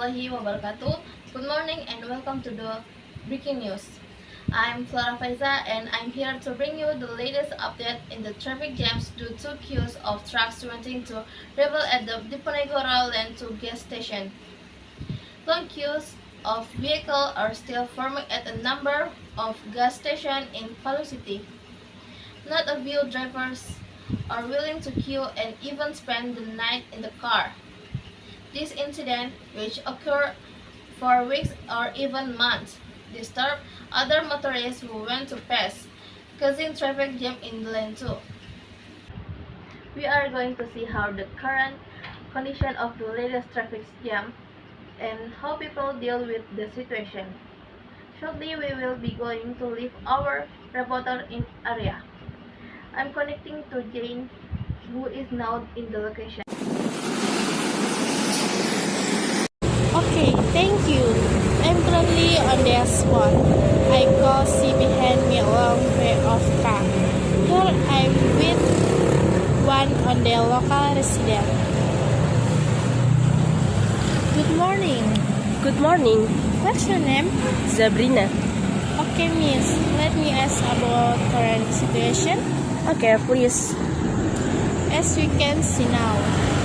warahmatullahi wabarakatuh. Good morning and welcome to the breaking news. I'm Flora Faizah and I'm here to bring you the latest update in the traffic jams due to queues of trucks wanting to travel at the Diponegoro Lane 2 gas station. Long queues of vehicles are still forming at a number of gas stations in Palu City. Not a few drivers are willing to queue and even spend the night in the car. This incident, which occurred for weeks or even months, disturbed other motorists who went to pass, causing traffic jam in lane 2. We are going to see how the current condition of the latest traffic jam and how people deal with the situation. Shortly, we will be going to leave our reporter in area. I'm connecting to Jein, who is now in the location. Okay, thank you. I'm currently on the spot. I can see behind me a long way of car. Here I'm with one on the local resident. Good morning. Good morning, What's your name? Zabrina. Okay, miss. Let me ask about current situation. Okay, please. As we can see now,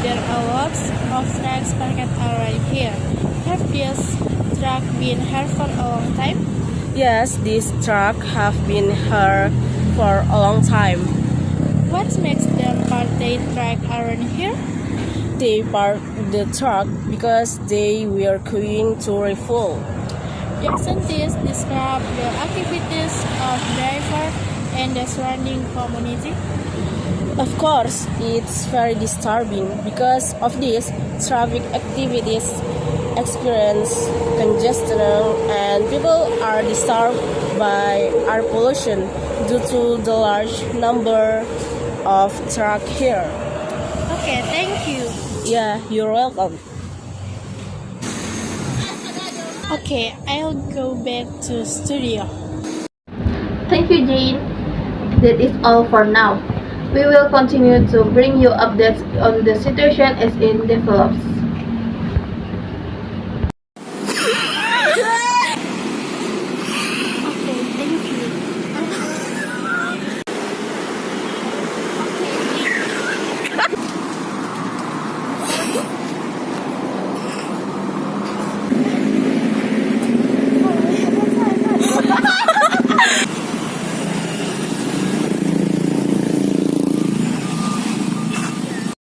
there are lots of trucks parked around here. Have these trucks been here for a long time? Yes, this truck have been here for a long time. What makes them park their truck around here? They parked the truck because they were queuing to refuel. Doesn't this describe the activities of driver and the surrounding community? Of course, it's very disturbing because of this traffic activities experience congestion and people are disturbed by air pollution due to the large number of trucks here. Okay, thank you. Yeah, you're welcome. Okay, I'll go back to studio. Thank you, Jane. That is all for now. We will continue to bring you updates on the situation as it develops.